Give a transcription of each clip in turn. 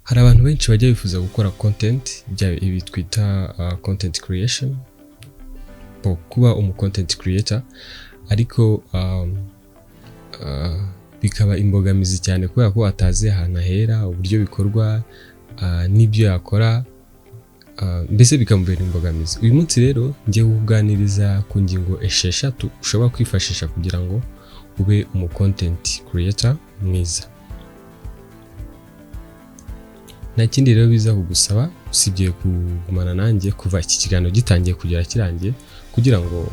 Hari abantu benshi bajya bifuza gukora content, ibi twita content creation, kuba content creator, ariko bikaba imbogamizi cyane kubera ko atazi ahantu hera, uburyo bikorwa, n'ibyo yakora, mbese bikamubera imbogamizi. Uyu munsi rero ngiye kuganiriza ku ngingo 6 ushobora kwifashisha kugira ngo ube content creator mwiza. Nta kindi rero biza kugusaba usibye kugumana nanjye kuva iki kiganiro gitangiye kugera kirangiye, kugira ngo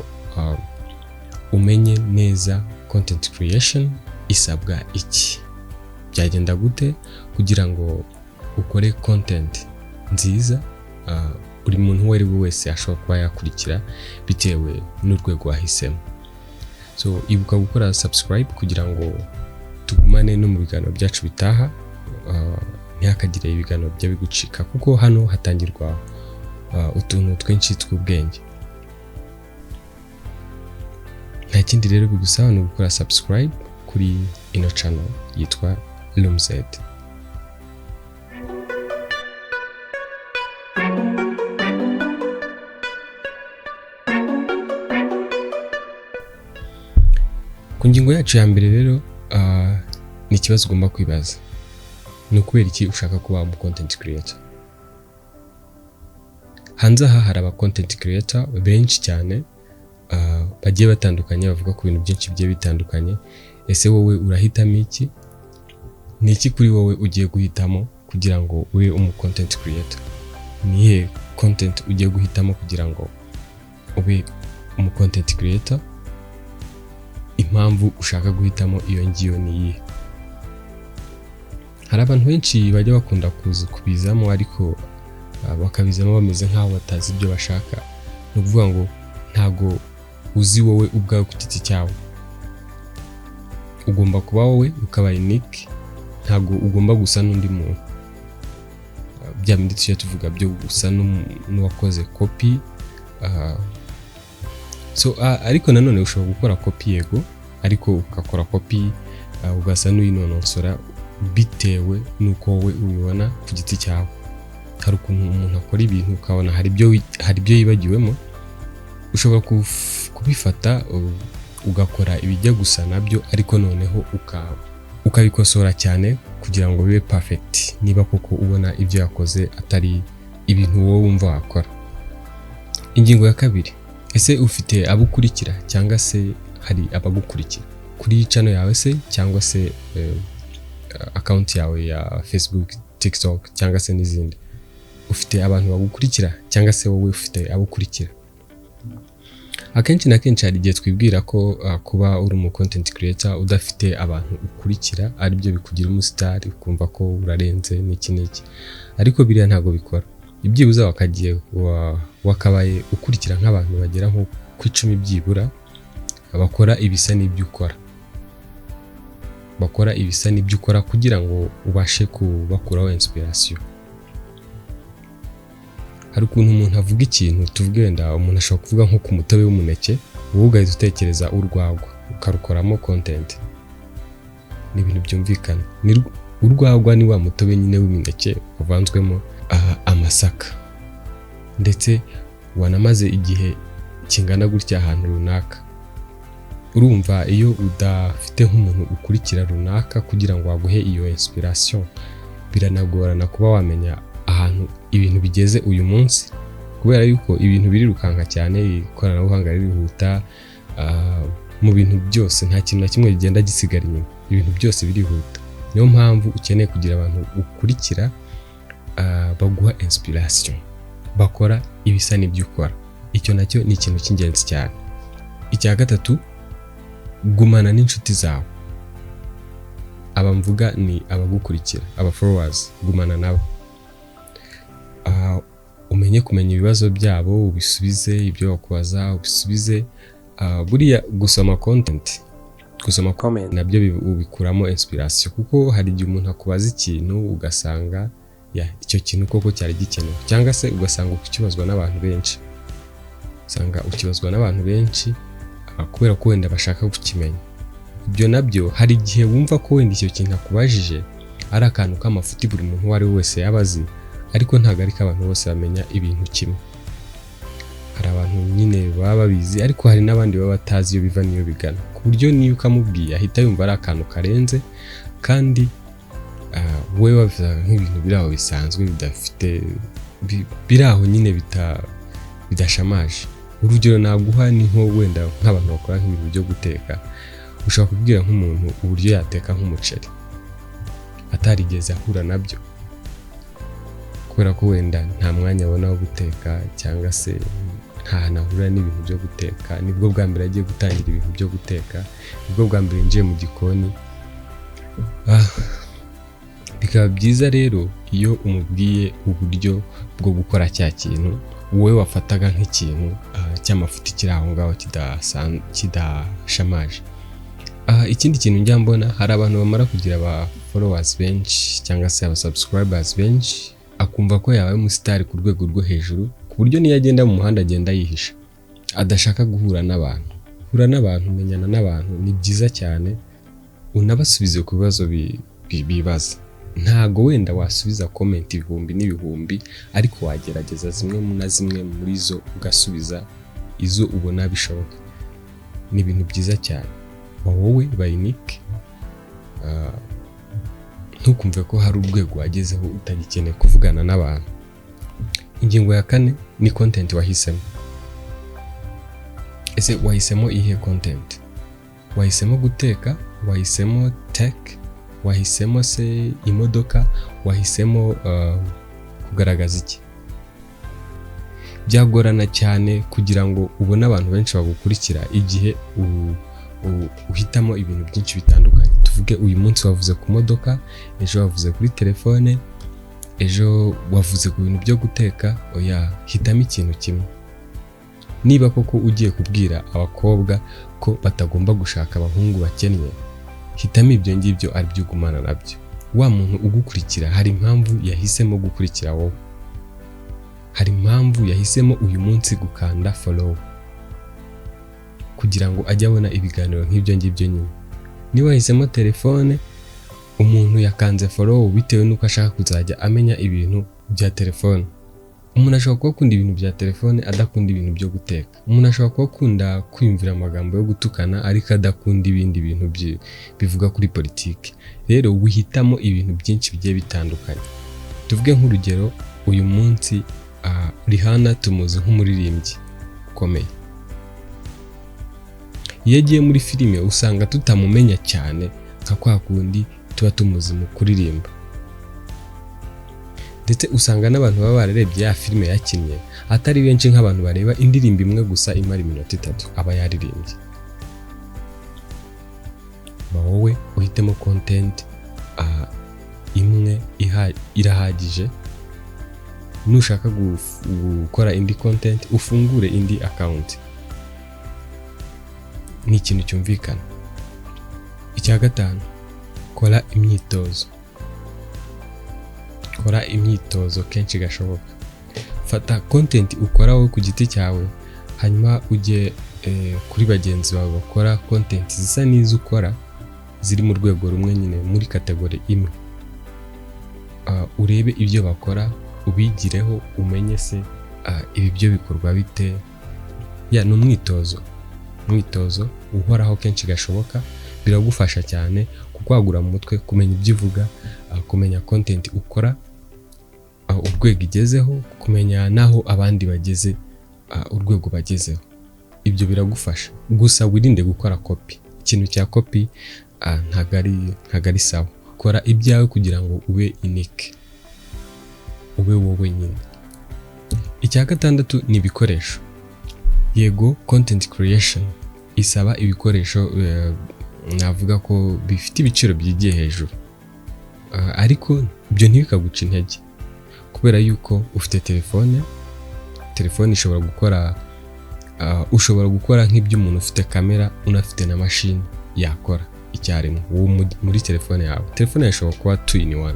umenye neza content creation isabwa iki, byagenda gute kugira ngo ukore content nziza buri muntu uwo ari we wese ashobora kuba yakurikira bitewe n'urwego wahisemo. So ibuka gukora subscribe kugira ngo tugumane no mu biganiro byacu bitaha, ntihakagire ibiganiro bya bigucika, kuko hano hatangirwa utuntu twinshi tw'ubwenge. Nta kindi rero bigusaba no gukora subscribe kuri ino channel yitwa LUMZ. Ku ngingo yacu ya mbere rero ni ikibazo ugomba kwibaza: ni ukubera iki ushaka kuba content creator? Hanze aha hari aba content creator benshi cyane bagiye batandukanye, bavuga ku bintu byinshi bigiye bitandukanye. Ese wowe urahitamo iki? Ni iki kuri wowe ugiye guhitamo kugira ngo ube content creator? Ni iyihe content ugiye guhitamo kugira ngo ube content creator? Impamvu ushaka guhitamo iyo ngiyo ni iyihe? Hari abantu benshi bajya bakunda kubizamo, ariko bakabizamo bameze nk'aho batazi ibyo bashaka. Ni ukuvuga ngo ntago uzi wowe ubwawe ku giti cyawe. Ugomba kuba wowe, ukaba unique, ntago ugomba gusa n'undi muntu. Bya bindi tujya tuvuga byo gusa n'uwakoze copy. Ariko nanone ushobora gukora copy, yego, ariko ukakora copy ugasa n'uyinonosora bitewe n'uko wowe ubibona ku giti cyawe. Hari ukuntu umuntu akora ibintu ukabona hari ibyo yibagiwemo, ushobora kubifata ugakora ibijya gusa nabyo, ariko noneho ukabikosora cyane kugira ngo bibe perfect, niba koko ubona ibyo yakoze atari ibintu wowe wumva wakora. Ingingo ya kabiri: ese ufite abo ukurikira cyangwa se hari abagukurikira kuri channel yawe se, cyangwa se account yawe ya Facebook, TikTok cyangwa se n'izindi? Ufite abantu bagukurikira cyangwa se wowe ufite abo ukurikira? Akenshi na kenshi hari igihe twibwira ko kuba uri content creator udafite abantu ukurikira ari byo bikugira umustar, ukumva ko urarenze n'iki, ariko biriya ntago bikora. Ibyibuza wakabaye ukurikira nk'abantu bagera nko ku 10 byibura, bakora ibisa n'ibyo ukora, kugira ngo ubashe kubakuraho inspiration. Hari ukuntu umuntu avuga ikintu, tuvuge wenda umuntu ashobora kuvuga nko ku mutobe w'umuneke, wowe ugahita utekereza urwagwa ukarukoramo content. Ni ibintu byumvikana. Urwagwa ni wa mutobe nyine w'imineke uvanzwemo amasaka, ndetse wanamaze igihe kingana gutya ahantu runaka. Urumva iyo udafite nk'umuntu ukurikira runaka kugira ngo waguhe iyo inspiration, biranagorana kuba wamenya ahantu ibintu bigeze uyu munsi, kubera yuko ibintu birirukanka cyane, ikoranabuhanga ririhuta, mu bintu byose nta kintu na kimwe kigenda gisigara inyuma, ibintu byose birihuta. Niyo mpamvu ukeneye kugira abantu ukurikira baguha inspiration, bakora ibisa n'ibyo ukora. Icyo nacyo ni ikintu cy'ingenzi cyane. Icya gatatu: gumana n'inshuti zawe. Abamvuga ni abagukurikira, aba followers, gumana nabo. Umenye kumenya ibibazo byabo, ubisubize, ibyo bakubaza ubisubize. Buriya gusoma content, gusoma comment nabyo ubikuramo inspiration, kuko hari igihe umuntu akubaza ikintu ugasanga icyo kintu koko cyari gikenewe, cyangwa se ugasanga ukibazwa n'abantu benshi, kubera ko wenda bashaka kukimenya. Ibyo nabyo hari igihe wumva ko wenda icyo kintu akubajije ari akantu k'amafuti buri muntu uwo ari we wese yaba azi, ariko ntabwo ari ko abantu bose bamenya ibintu kimwe. Hari abantu nyine baba babizi, ariko hari n'abandi baba batazi iyo biva n'iyo bigana, ku buryo niyo ukamubwiye ahita yumva ari akantu karenze, kandi wowe wabivuga nk'ibintu biri aho bisanzwe bidafite biri aho nyine bidashamaje. Urugero naguha ni nko wenda nk'abantu bakora nk'ibintu byo guteka, ushobora kubwira nk'umuntu uburyo yateka nk'umuceri atarigeze ahura nabyo, kubera ko wenda nta mwanya abona wo guteka cyangwa se nta hantu ahura n'ibintu byo guteka, nibwo bwa mbere agiye gutangira ibintu byo guteka, nibwo bwa mbere yinjiye mu gikoni. Bikaba byiza rero iyo umubwiye uburyo bwo gukora cya kintu wowe wafataga nk'ikintu cy'amafuti kiri aho ngaho kidashamaje. Ikindi kintu njya mbona, hari abantu bamara kugira aba followers benshi cyangwa se aba subscribers benshi, akumva ko yabaye umusitari ku rwego rwo hejuru, ku buryo niyo agenda mu muhanda agenda yihisha, adashaka guhura n'abantu. Hura n'abantu, menyana n'abantu, ni byiza cyane, unabasubize ku bibazo bibaza. Ntago wenda wasubiza comment ibihumbi n'ibihumbi, ariko wagerageza zimwe na zimwe muri zo ugasubiza izo ubona bishoboka. Ni ibintu byiza cyane. Wowe unique, ntukumve ko hari urwego wagezeho utagikeneye kuvugana n'abantu. Ingingo ya 4 ni content wahisemo. Ese wahisemo ihe content? Wahisemo guteka, wahisemo tech, wahisemo se imodoka, wahisemo kugaragaza iki? Byagorana cyane kugira ngo ubone abantu benshi bagukurikira igihe uhitamo ibintu byinshi bitandukanye. Tuvuge uyu munsi wavuze ku modoka, ejo wavuze kuri telefone, ejo wavuze ku bintu byo guteka. Oya, hitamo ikintu kimwe. Niba koko ugiye kubwira abakobwa ko batagomba gushaka abahungu bakennye, hitamo ibyo ngibyo ari byo ugumana nabyo. Wa muntu ugukurikira hari impamvu yahisemo gukurikira wowe, hari impamvu yahisemo uyu munsi gukanda follow, kugira ngo ajye abona ibiganiro nk'ibyo ngibyo nyine. Niba wahisemo telefone, umuntu yakanze follow bitewe n'uko ashaka kuzajya amenya ibintu bya telefone. Umuntu ashobora kuba akunda ibintu bya telefone adakunda ibintu byo guteka. Umuntu ashobora kuba akunda kwiyumvira amagambo yo gutukana ariko adakunda ibindi bintu bivuga kuri politiki. Rero wihitamo ibintu byinshi bigiye bitandukanye. Tuvuge nk'urugero, uyu munsi Rihanna tumuzi nk'umuririmbyi ukomeye. Iyo agiye muri filime usanga tutamumenya cyane nka kwa kundi tuba tumuzi mu kuririmba. Ndetse usanga n'abantu baba bararebye ya filime yakinnye atari benshi nk'abantu bareba indirimbo imwe gusa imara iminota 3 aba yaririmbye. Wowe uhitemo content imwe irahagije. Nushaka gukora indi content ufungure indi account. Ni ikintu cyumvikana. Icya 5, kora imyitozo. Kora imyitozo kenshi gashoboka. Fata content ukora wowe ku giti cyawe, hanyuma ujye kuri bagenzi bawe bakora content zisa n'izo ukora, ziri mu rwego rumwe nyine muri kategori imwe. Urebe ibyo bakora, ubigireho, umenye se ibi byo bikorwa bite. Ni umwitozo uhoraho kenshi gashoboka. Biragufasha cyane kukwagura mu mutwe, kumenya ibyo uvuga, kumenya content ukora, urwego igezeho, kumenya naho abandi bageze, urwego bagezeho. Ibyo biragufasha. Gusa wirinde gukora copy. Ikintu cya copy ntagari sawa. Kora ibyawe kugira ngo ube unique, ube wowe nyine. Icya 6 ni ibikoresho. Yego, content creation isaba ibikoresho navuga ko bifite ibiciro byigiye hejuru, ariko ibyo ntibikaguca intege, kubera yuko ufite telefone ushobora gukora nk'ibyo umuntu ufite kamera unafite na machine yakora icyarimwe muri telefone yawe. Telefone ishobora kuba 2 in 1,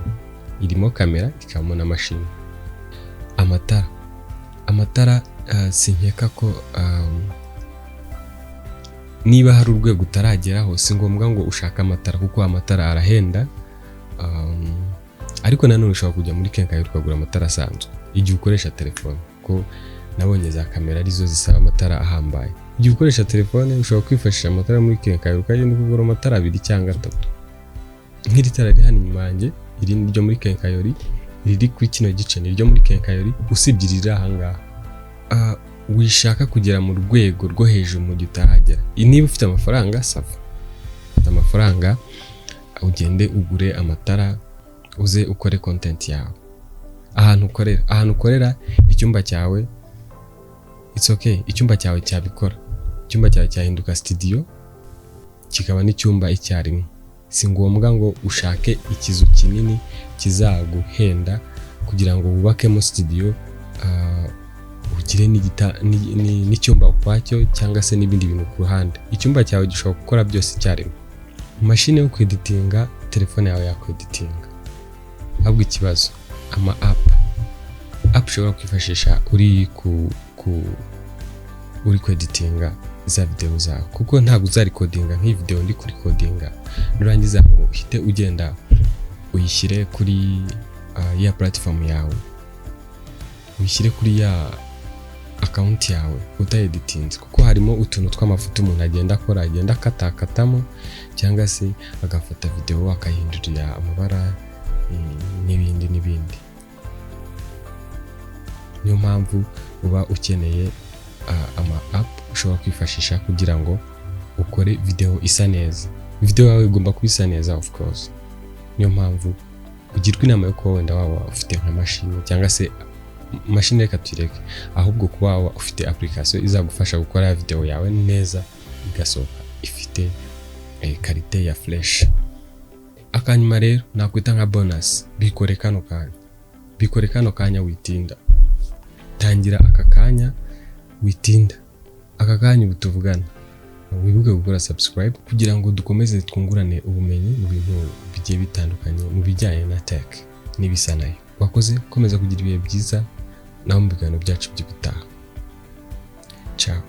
irimo kamera ikabamo na machine. Amatara sinkeka ko niba hari urwego utarageraho si ngombwa ngo ushaka amatara, kuko amatara arahenda. ariko nanone ushobora kujya muri kenkayori ukagura amatara asanzwe igihe ukoresha telefone, ko nabonye za kamera arizo zisaba amatara ahambaye. Igihe ukoresha telefone ushobora kwifashisha amatara muri kenkayori ukagenda ukagura amatara 2 cyangwa 3. Nk'iri tara riri hano inyuma yanjye, iri ni ryo muri kenkayori, riri kuri kino gice ni ryo muri kenkayori, usibye riri aha ngaha. Wishaka kugera mu rwego rwo hejuru mu gihe utaragera, niba ufite amafaranga sava, ufite amafaranga ugende ugure amatara uze ukore content yawe. Ahantu ukorera icyumba cyawe, it's okay, icyumba cyawe cyabikora, icyumba cyawe cyahinduka studio kikaba n'icyumba icyarimwe. Si ngombwa ngo ushake ikizu kinini kizaguhenda kugira ngo wubakemo studio, ugire n'icyumba ukwacyo cyangwa se n'ibindi bintu ku ruhande. Icyumba cyawe gishobora gukora byose icyarimwe. Mashine yo kweditinga, telefone yawe yakweditinga. Ahubwo ikibazo ama app ushobora kwifashisha uri kweditinga za video zawe, kuko ntabwo uzarikodinga nk'iyi video ndi kuri kodinga nurangiza ngo uhite ugenda uyishyire kuri ya platform yawe, uyishyire kuri ya account yawe utayeditinze, kuko harimo utuntu tw'amafoto umuntu agenda akora, agenda akatakatamo cyangwa se agafata video akahindurira amabara n'ibindi. Niyo mpamvu uba ukeneye ama app ushobora kwifashisha kugira ngo ukore video isa neza. Video yawe igomba kuba isa neza of course. Niyo mpamvu ugirwa inama yo kuba wenda waba ufite nka mashine cyangwa se mashine reka tuyireke, ahubwo kuba waba ufite application izagufasha gukora video yawe neza igasohoka ifite qualité ya flash. Akanyuma rero nakwita nka bonus, bikore kano kanya witinda. Tangira aka kanya witinda, aka kanya ubutuvugana. Wibuke gukora subscribe kugira ngo dukomeze twungurane ubumenyi mu bintu bigiye bitandukanye mu bijyanye na tech n'ibisa nayo. Wakoze komeza kugira ibihe byiza naho mu biganiro byacu by'ubutaha. Ciao.